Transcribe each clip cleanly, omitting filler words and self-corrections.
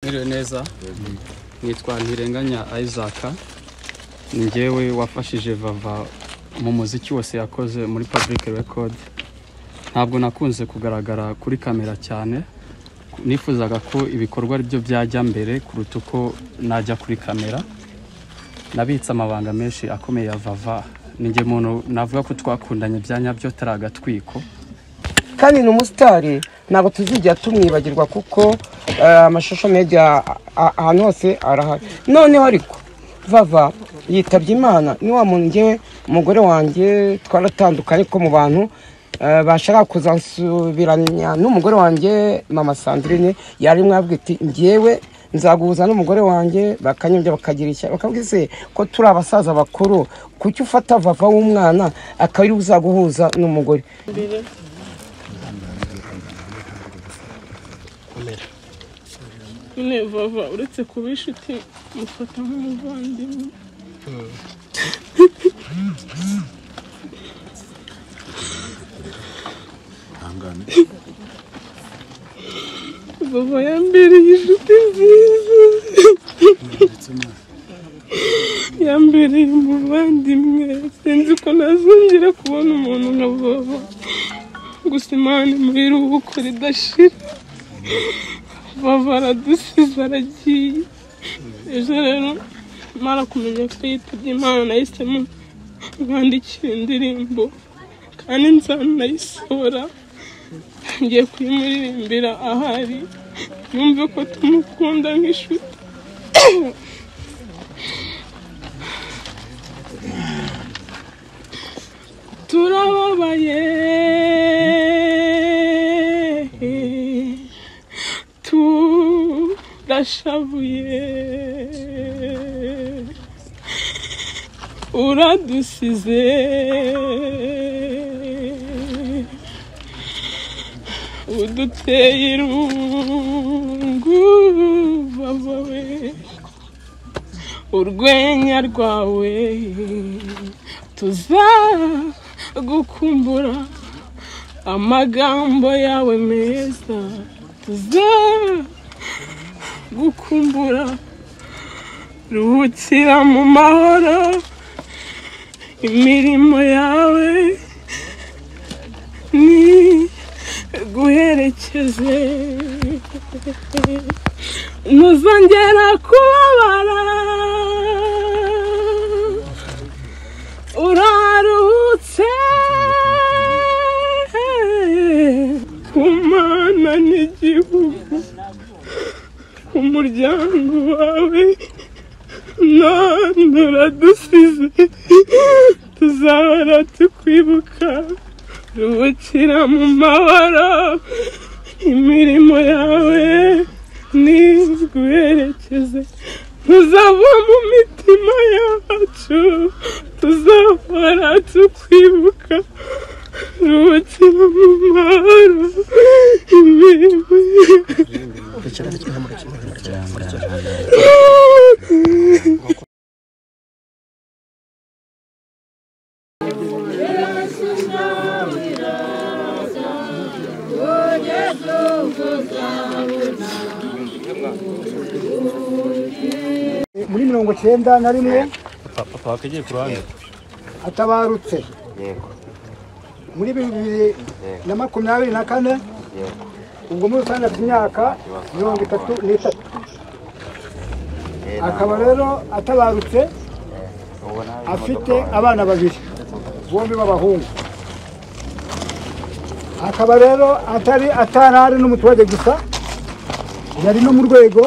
Mwiriwe neza. Nitwa Ntirenganya Isaac. Njyewe wafashije Vava mu muziki wose yakoze muri Public Record. Ntabwo nakunze kugaragara kuri kamera cyane. Nifuzaga ko ibikorwa ari byo byajya mbere kuruta uko najya kuri kamera. Nabitse amabanga menshi akomeye ya Vava. Ninjye muntu navuga ko twakundanye byanya byo taragatwiko. Kandi ni umusitari ntabwo tuzijya tumwibagirwa kuko amashusho media ahantu hose arahari. Noneho ariko Vava yitabye Imana ni wa muntu njye umugore wanjye twaratandukanye ko mu bantu bashaka kuzansubiranya n'umugore wanjye Mama Sandrine yari mwabwiti njyewe nzaguhuza n'umugore wanjye bakanyobya bakagirisha bakabwise ko turi abasaza bakuru kuki ufata Vava w'umwana akabiri uzaguhuza n'umugore. Ne Vava uretse kuba inshuti mufata nk'umuvandimwe. Vava yambereye inshuti nziza, yambereye umuvandimwe. Sinzi ko nazongera kubona umuntu nka Vava, gusa Imana imuhiruko ridashira. Vava aradusize aragiye. Ejo rero mara kumenya ko yitabye Imana nahisemo mwandikira indirimbo kandi nzanayisohora. Ngiye kuyimuririmbira ahari yumve ko tumukunda nk'inshuti. Turababaye turashavuye uradusize uduteye irungu Vava we urwenya rwawe tuzagukumbura amagambo yawe meza tuzagukumbura ruhukira mu mahoro imirimo yawe ni guherekeze ntuzongera kubabara uraruhutse ku Mana n'igihugu umuryango wawe none uradusize tuzahora tukwibuka ruhukira mu mahoro imirimo yawe niguherekeze tuzava mu mitima yacu tuzahora tukwibuka ruhukira mu mahoro imirimo muri 91 Papa wakagiye ku ruhande. atabarutse muri 2024 ubwo muri rusange afite imyaka 33 akaba rero atabarutse afite abana babiri bombi b'abahungu. Akaba rero atarari n'umuturage gusa yari no mu rwego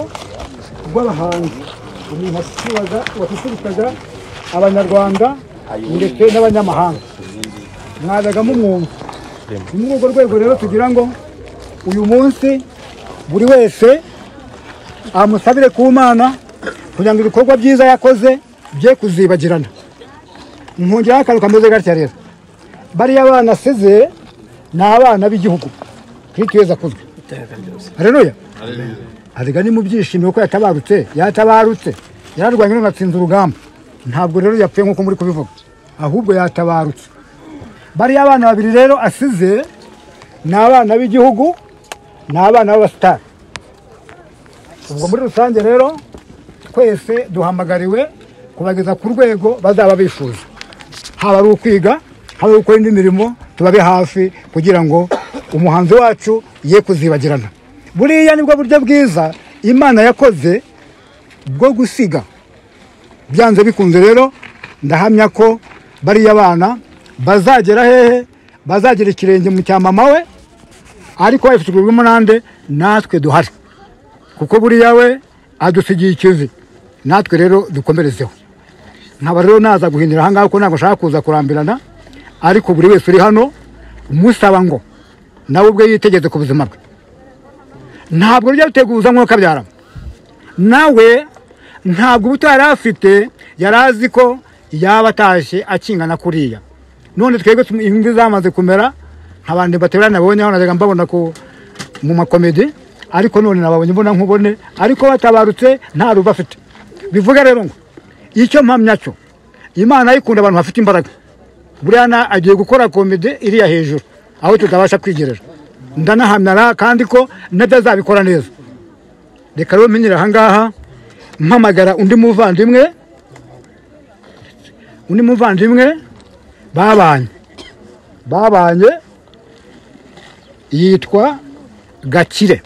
rw'abahanzi. Umuntu wasusurutsaga abanyarwanda ndetse n'abanyamahanga mwazaga mumwumva. Ni muri urwo rwego rero tugira ngo uyu munsi buri wese amusabire ku Mana kugira ngo ibikorwa byiza yakoze bye kuzibagirana. Nkongeraho akantu kameze gatya rero, bariya abana asize ni abana b'igihugu Kristo Yesu akuzwe. Haleluya. Ariga ni mu byishimo ko yatabarutse yararwanye n'atsinze urugamba. Ntabwo rero yapfuye nkuko muri kubivuga, ahubwo yatabarutse. Bariya abana babiri rero asize ni abana b'igihugu, ni abana b'abasitari. ubwo muri rusange rero twese duhamagariwe kubageza ku rwego bazaba bifuza, haba ari ukwiga, haba ari gukora indi mirimo, tubabe hafi kugira ngo umuhanzi wacu ye kuzibagirana. Buriya nibwo buryo bwiza Imana yakoze bwo gusiga. Byanze bikunze rero ndahamya ko bariya bana bazagera hehe, bazagira ikirenge mu cya mama we, ariko babifitwemo nande natwe duhari, kuko buriya we adusigiye ikivi, natwe rero dukomerezeho. Nkaba rero naza guhindura ahangaha ko ntabwo nshaka kuza kurambirana, ariko buri wese uri hano umusaba ngo nawe ubwe yitegeze ku buzima bwe. Ntabwo ryo biteguza nk'uko kabyara, nawe ntabwo ubuto yari afite yari azi ko yaba atashye akingana kuriya. None twebwe imvi zamaze kumera, nk'abandi baterana nabonye aho najyaga mbabona mu makomedi, ariko none nababonye mbona nkubone, ariko batabarutse nta ruba afite. Bivuga rero ngo icyo mpamya cyo Imana ikunda abantu bafite imbaraga. Buriya agiye gukora komedi iriya hejuru aho tutabasha kwigerera, ndanahamya kandi ko nabyo azabikora neza. Reka rero menyera ahangaha mpamagara undi muvandimwe babanye yitwa Gakire,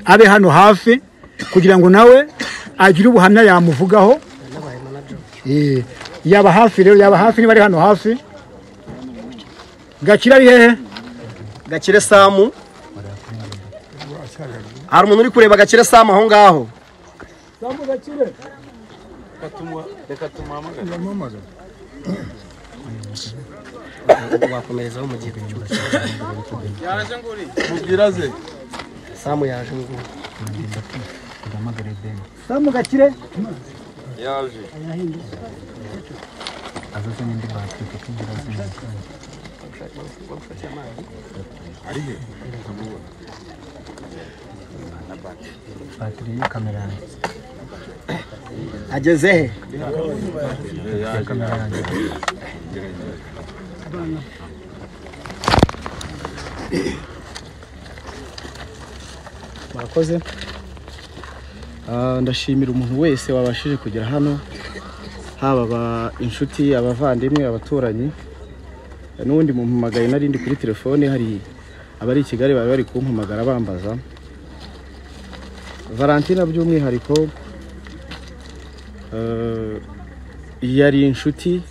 abe hano hafi kugira ngo nawe agire ubuhamya yamuvugaho. Yaba hafi rero, yaba hafi, niba ari hano hafi. Gakire ari hehe? Gakire Samu. Hari umuntu uri kureba Gakire Samu aho ngaho? Samu Gakire. Reka tumuhamagare. Wakomerezaho mu gihe cyose. Yaje nguri. Mubwiraze. Samu yaje nguri. Samu Gakire. Yaje. Azaza n'indi batiri kugira ngo ari he? batiri y'kamera ageze he? ya kamera yanjye. Murakoze. Ndashimira umuntu wese wabashije kugera hano, haba inshuti, abavandimwe, abaturanyi, n'undi mumpamagaye narindi kuri telefone. Hari abari i Kigali bari kumpamagara bambaza. Valentina by'umwihariko yari inshuti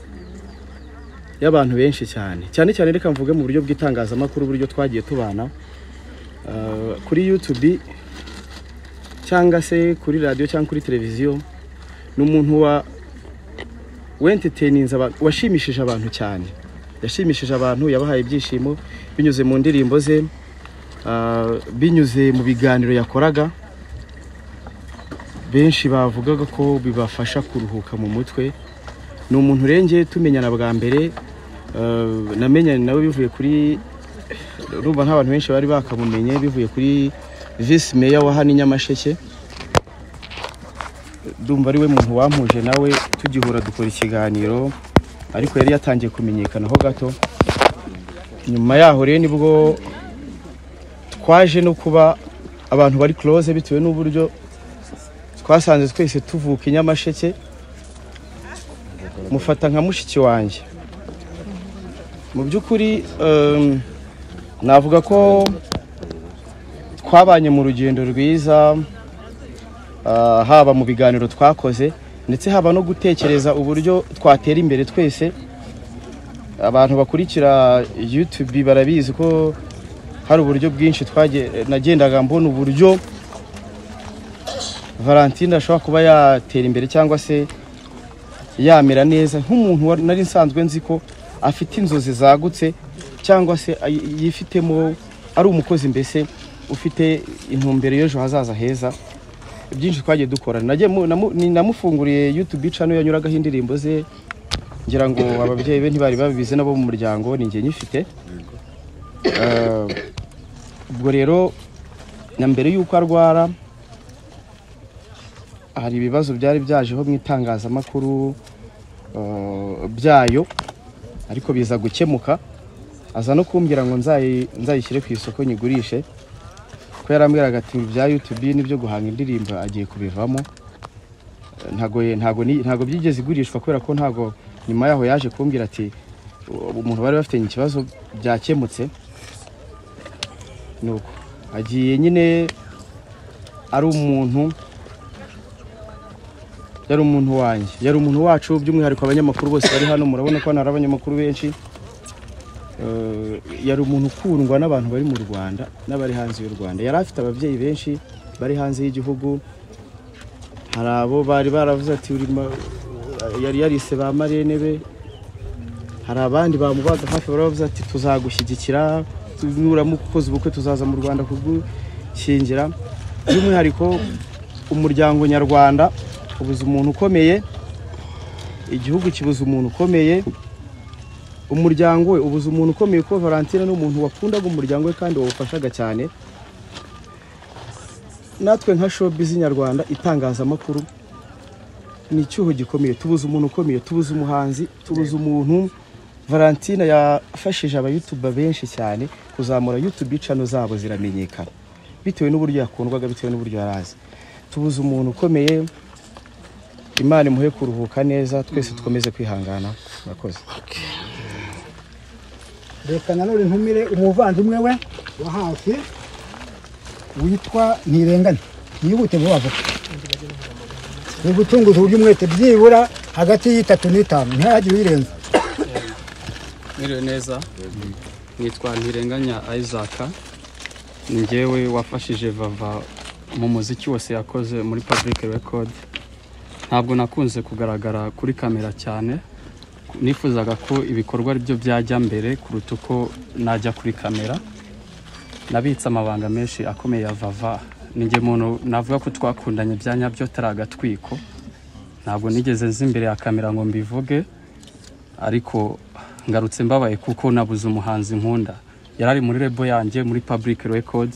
y'abantu benshi cyane reka mvuge mu buryo bw'itangazamakuru, uburyo twagiye tubana kuri YouTube cyangwa se kuri radio cyangwa kuri televiziyo. N'umuntu entertaininze abantu, washimishije abantu cyane, yashimishije abantu, yabahaye ibyishimo binyuze mu ndirimbo ze, binyuze mu biganiro yakoraga. Benshi bavugaga ko bibafasha kuruhuka mu mutwe. Ni umuntu renge tumenyana bwa mbere, namenyanye nawe bivuye kuri, urumva nk'abantu benshi bari bakamumenye bivuye kuri Vice Mayor wa hano Nyamasheke. Ndumva ari we muntu wampuje nawe tugihura dukora ikiganiro, ariko yari yatangiye kumenyekana ho gato. Nyuma yaho rero nibwo twaje no kuba abantu bari close, bitewe n'uburyo twasanze twese tuvuka i Nyamasheke. Mufata nka mushiki wanjye. Mu by'ukuri navuga ko twabanye mu rugendo rwiza, haba mu biganiro twakoze ndetse haba no gutekereza uburyo twatera imbere twese. Abantu bakurikira YouTube barabizi ko hari uburyo bwinshi nagendaga mbona uburyo Valentina ashobora kuba yatera imbere cyangwa se yamera neza, nk'umuntu nari nsanzwe nzi ko afite inzozi zagutse cyangwa se yifitemo, ari umukozi mbese ufite intumbero y'ejo hazaza heza. Byinshi twagiye dukora, namufunguriye YouTube channel yanyuragaho indirimbo ze, ngira ngo ababyeyi be ntibari babizi, nabo mu muryango ni nge nyifite. Ubwo rero na mbere yuko arwara hari ibibazo byari byajeho mu itangazamakuru byayo, ariko biza gukemuka. Aza no kumbwira ngo nzayishyire ku isoko nyigurishe, ko yarambwiraga ati bya YouTube n'ibyo guhanga indirimbo agiye kubivamo. Ntago byigeze igurishwa kubera ko ntago nyuma yaho yaje kumbwira ati umuntu bari bafite ikibazo byakemutse. Nuko agiye nyine ari umuntu yari umuntu wanjye, yari umuntu wacu by'umwihariko abanyamakuru bose bari hano murabona ko hari abanyamakuru benshi. Yari umuntu ukundwa n'abantu bari mu Rwanda n'abari hanze y'u Rwanda. Yari afite ababyeyi benshi bari hanze y'igihugu. Hari abo bari baravuze ati yari yarise ba marene be. Hari abandi bamubaga hafi baravuze ati tuzagushyigikira, nuramukoze ubukwe tuzaza mu Rwanda kugushyingira. By'umwihariko umuryango nyarwanda ubuze umuntu ukomeye, igihugu kibuze umuntu ukomeye, umuryango we ubuze umuntu ukomeye ko Valentine n'umuntu wakundaga umuryango we kandi wawufashaga cyane. Natwe nka showbiz nyarwanda itangazamakuru ni icyuho gikomeye, tubuze umuntu ukomeye, tubuze umuhanzi, tubuze umuntu. Valentine yafashije aba YouTuber benshi cyane kuzamura YouTube channel zabo ziramenyekana bitewe n'uburyo yakundwaga, bitewe n'uburyo yarazi. Tubuze umuntu ukomeye. Imana imuhe kuruhuka neza, twese tukomeze kwihangana. Murakoze. Reka nanone ntumire umuvandimwe we wa hafi witwa Ntirenganya. Yibute vuba vuba. Ni gutunguza uburyo umwete byibura hagati y'itatu n'itanu ntihagire uyirenza. Mwiriwe neza. Nitwa Ntirenganya Isaac. Njyewe wafashije Vava mu muziki wose yakoze muri Public Record. Ntabwo nakunze kugaragara kuri kamera cyane. Nifuzaga ko ibikorwa ari byo byajya mbere kuruta uko najya kuri kamera. Nabitse amabanga menshi akomeye ya Vava. Ninjye muntu navuga ko twakundanye byanyabyo taragatwiko. Ntabwo nigeze nzi imbere ya kamera ngo mbivuge, ariko ngarutse mbabaye kuko nabuze umuhanzi nkunda. Yarari muri rebo yanjye muri Public Record.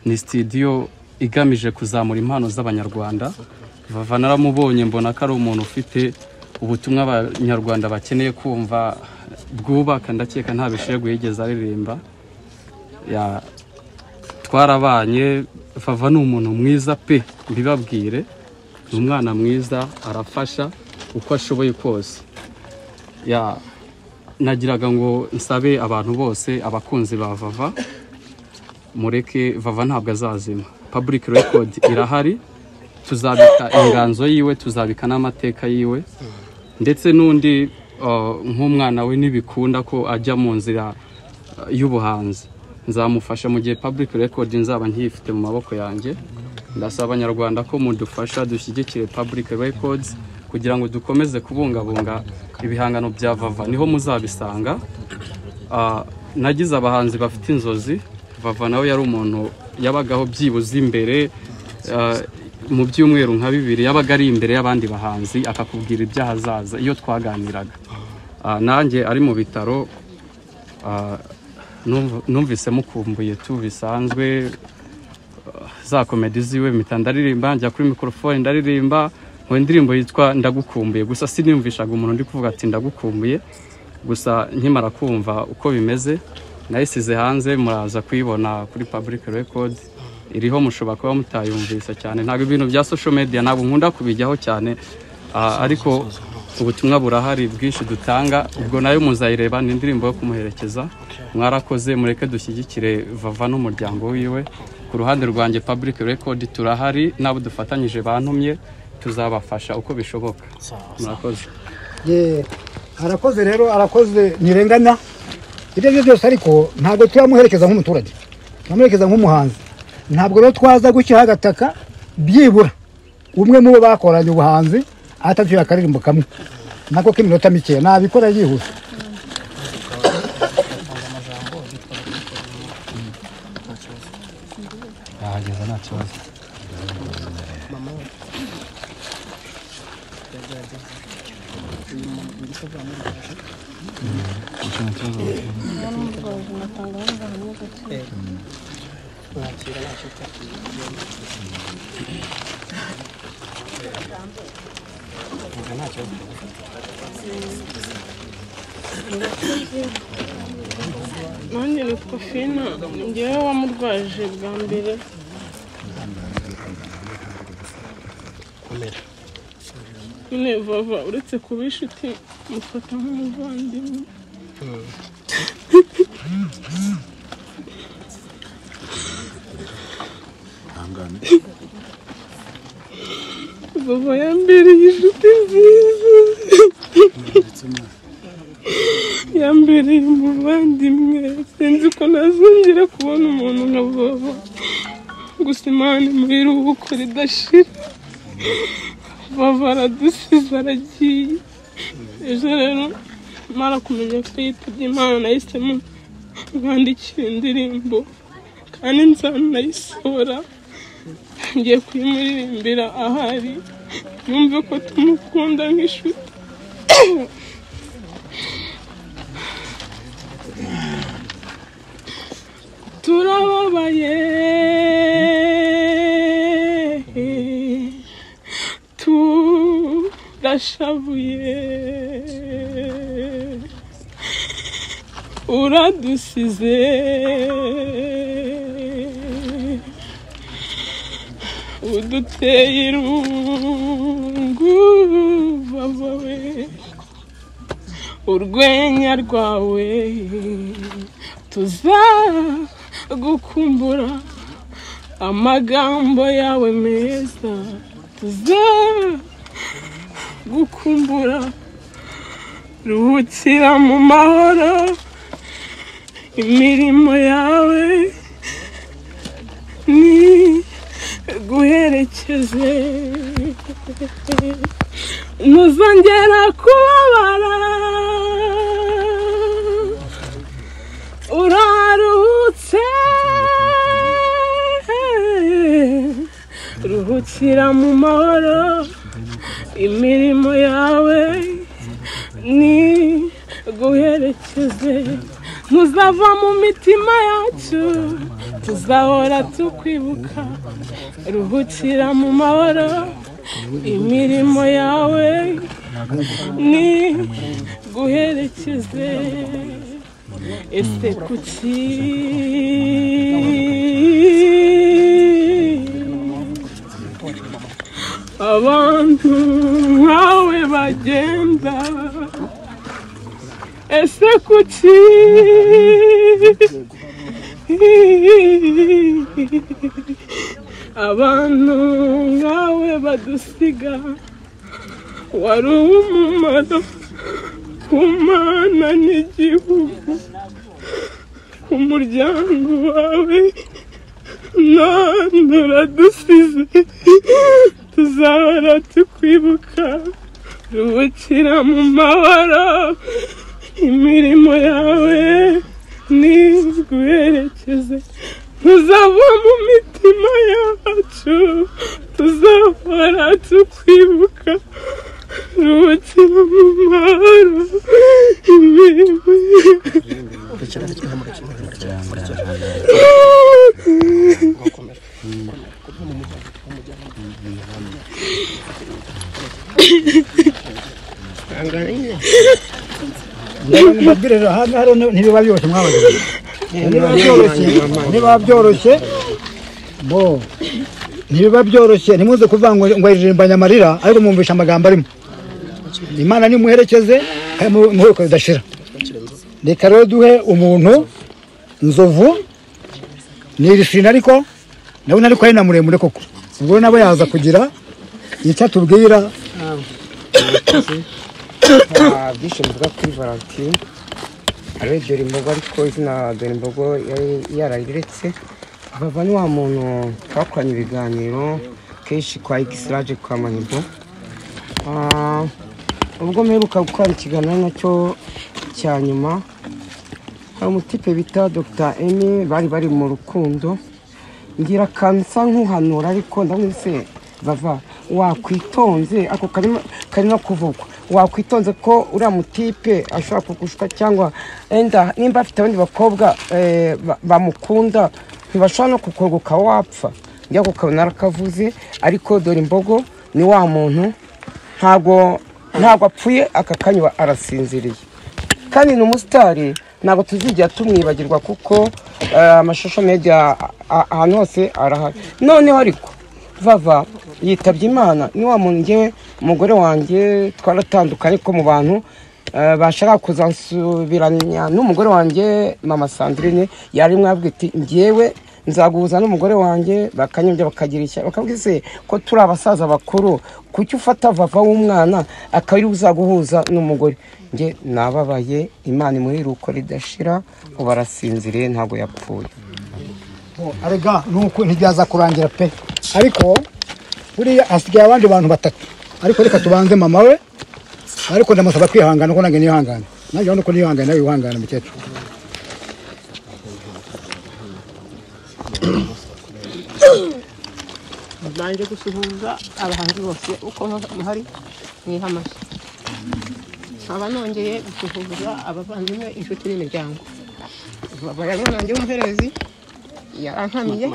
Ni studio igamije kuzamura impano z'abanyarwanda. Vava naramubonye mbona ko ari umuntu ufite ubutumwa abanyarwanda bakeneye kumva bwubaka, ndakeka nta bishego yigeze aririmba. Twarabanye. Vava ni umuntu mwiza pe, mbibabwire. Ni umwana mwiza, arafasha uko ashoboye kose. Nagiraga ngo nsabe abantu bose abakunzi ba Vava mureke Vava ntabwo azazima. Public Record irahari, tuzabika inganzo yiwe, tuzabika n'amateka yiwe, ndetse n'undi nk'umwana we nibikunda ko ajya mu nzira y'ubuhanzi nzamufasha mu gihe Public Record nzaba nkifite mu maboko yanjye. Ndasaba abanyarwanda ko mudufasha dushyigikire Public Records kugira ngo dukomeze kubungabunga ibihangano bya Vava, niho muzabisanga. Nagize abahanzi bafite inzozi. Vava nawe yari umuntu yabagaho byibuze imbere mu byumweru nka bibiri, yabaga ari imbere y'abandi bahanzi akakubwira ibyahazaza iyo twaganiraga. Nanjye ari mu bitaro numvise mukumbuye tu bisanzwe. Za komedi ziwe mpita ndaririmba, njya kuri microphone ndaririmba mu indirimbo yitwa Ndagukumbuye. Gusa siniyumvishaga umuntu ndi kuvuga ati ndagukumbuye, gusa nkimara kumva uko bimeze nayisize hanze, muraza kuyibona kuri Public Record. Iriho mushobora kuba mutayumvise cyane. Ntabwo ibintu bya social media ntabwo nkunda kubijyaho cyane, ariko ubutumwa burahari bwinshi dutanga. Ubwo nayo muzayireba, ni indirimbo yo kumuherekeza. Mwarakoze, mureke dushyigikire Vava n'umuryango wiwe. Ku ruhande rwanjye Public Record turahari, nabo dufatanyije bantumye tuzabafasha uko bishoboka. Murakoze. Arakoze rero, arakoze Ntirenganya. Ibyo byose ariko ntabwo turamuherekeza nk'umuturage, turamuherekeza nk'umuhanzi. Ntabwo rero twaza gushyira agataka byibura umwe mu bo bakoranye ubuhanzi atacyuye akaririmbo kamwe nako k'iminota mike nabikora yihuse. Yahageze nta kibazo. Nanjye nitwa Fina, njyewe wamurwaje bwa mbere nyine vava uretse kuba inshuti mufata nk'umuvandimwe. Vava yambereye inshuti nziza, yambereye umuvandimwe. Sinzi ko nazongera kubona umuntu nka vava, gusa Imana imuhe iruhuko ridashira. Vava aradusize aragiye. Ejo rero mara kumenya ko yitabye Imana nahisemo mwandikira indirimbo kandi nzanayisohora, ngiye kuyimuririmbira ahari yumve ko tumukunda nk'inshuti. Turababaye turashavuye, uradusize uduteye irungu Vava we, urwenya rwawe tuzagukumbura, amagambo yawe meza tuzagukumbura. Ruhukira mu mahoro, imirimo yawe ni guherekeze, ntuzongera kubabara, uraruhutse. Ruhukira mu mahoro, imirimo yawe ni guherekeze, ntuzava mu mitima yacu, tuzahora tukwibuka. Ruhukira mu mahoro, imirimo yawe ni guherekeze. Ese kuki abantu nkawe bagenda? Ese kuki abantu nkawe badusiga? Wari umumaro ku Mana n'igihugu, umuryango wawe none uradusize, tuzahora tukwibuka. Ruhukira mu mahoro, imirimo yawe ni guherekeze, ntuzava mu mitima yacu, tuzahora tukwibuka. Ruhukira mu mahoro, imirimo mbabwire hano ntibiba byoroshye mwabaze, ntibiba byoroshye bo, ntibiba byoroshye. Ntimuze kuvuga ngo iririmbanye amarira ariko mwumvisha amagambo arimo. Imana nimuherekeze muheruka bidashira. Reka rero duhe umuntu Nzovu nirisina, ariko ndabona ariko ari na muremure koko, ubwo nabo yaza kugira icyo atubwira. Byinshi mvuga kuri Valentine ari Dore Imbogo, ariko izina Dore Imbogo yarariretse. Vava ni wa muntu twakoranye ibiganiro kenshi kwa X-Rage kwa Manibo. Ubwo mperuka gukora ikiganiro nacyo cya nyuma, hari umutipe bita Dr. Amy bari mu rukundo, ngira kansa nk'uhanura, ariko ndamwise Vava wakwitonze, ako kari no kuvugwa, wakwitonze ko uriya mutipe ashobora kugushuka, cyangwa enda nimba afite abandi bakobwa bamukunda ntibashobora no kukogoka wapfa. Njya kukabona arakavuze, ariko Dore Imbogo ni wa muntu ntabwo apfuye aka kanya arasinziriye, kandi ni umusitari, ntabwo tuzigera tumwibagirwa kuko amashusho media ahantu hose arahari. Noneho ariko vava yitabye Imana ni wa muntu njyewe umugore wanjye twaratandukanye ko mu bantu bashaka kuzansubiranya n'umugore wanjye mama Sandrine yari mwabwe iti njyewe nzaguhuza n'umugore wanjye bakanyumvya bakagira icya bakabwise ko turi abasaza bakuru kuki ufata vava w'umwana akari uzaguhuza n'umugore nge nababaye Imana imuhiruko ridashira ubarasinzire ntago yapfuye arega nuko ntibyaza kurangira pe ariko buriya asigaye abandi bantu batatu ariko reka tubanze mama we ariko ndamusaba kwihangana ko nange nihangana nange uko nihangana nawe wihangana mukecuru banje gusuhuza abahanzi bose uko muhari mwihamashye nkaba nongeye gusuhuza abavandimwe inshuti n'imiryango babayabona nanjye w'umuherezi yarankamiye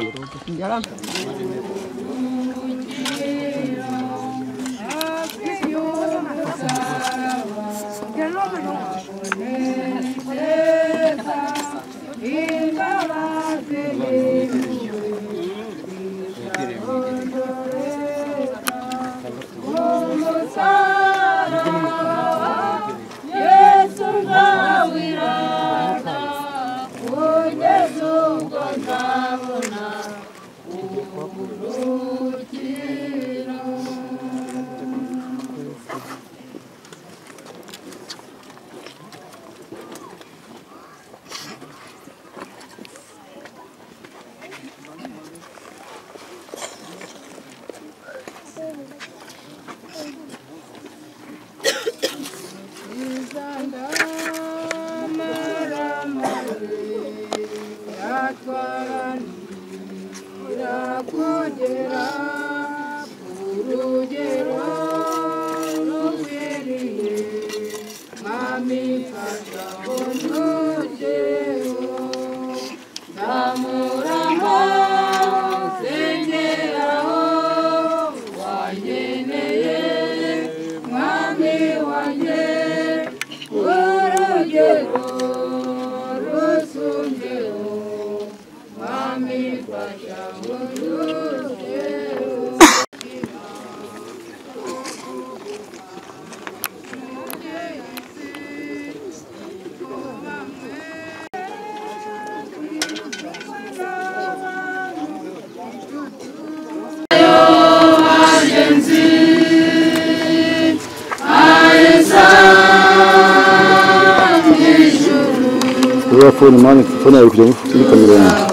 Phone mani phone yawe kujya muri kamera yanjye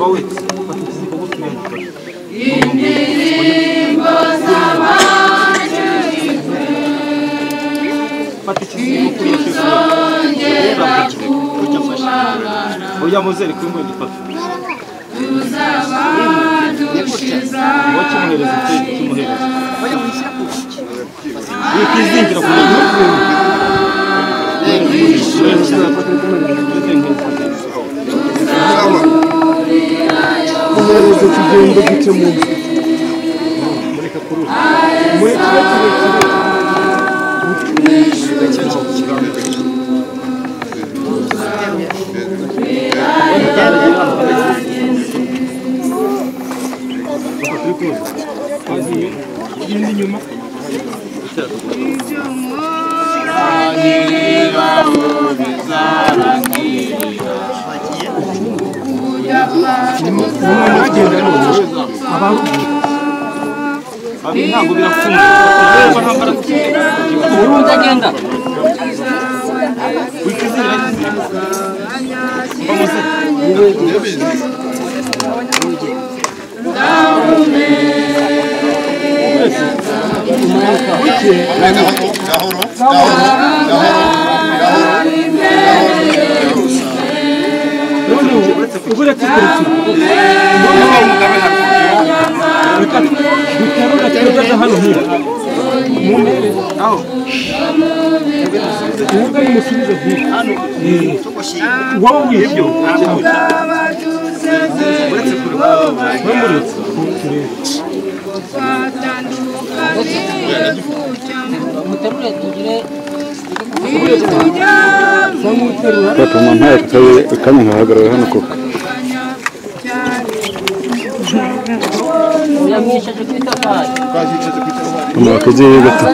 wowe fata ikizigo gutya indirimbo z'amajyepfo fata ikizigo kuri iyo oya muzere kuri mwe gifata tuzabandushiza wakimuhereza kimuhereza wikizingira ku muntu umuhereza kigendo gice mu nzu mureka kuruha mureka ntabwo birafunze utagenda Papa mama kama nkahagarara hano koko. Mwakaje gato.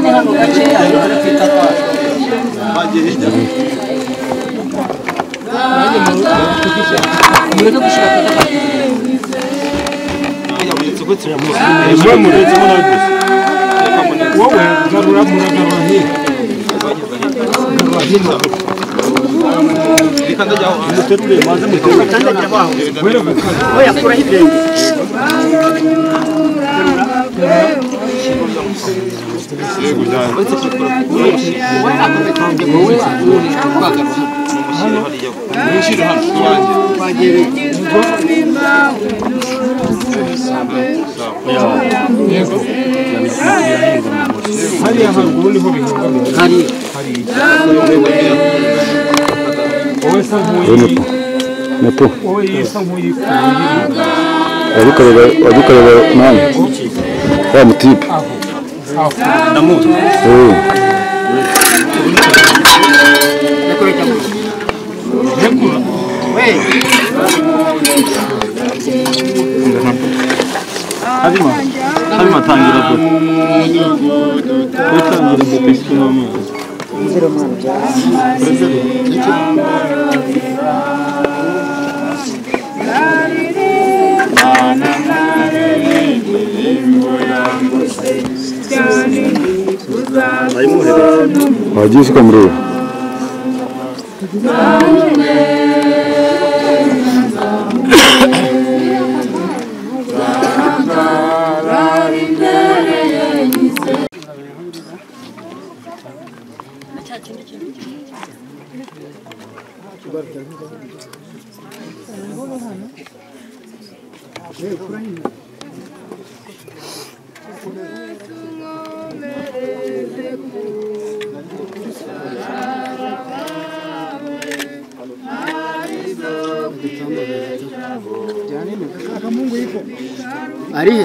Nepo. Adukareba nani? Wa mutipe. Ndamuzi. Habima tangira bwo. Tangira bwo pesi n'amazi. Nzira mwana. Wagiye ukamureba. Arihe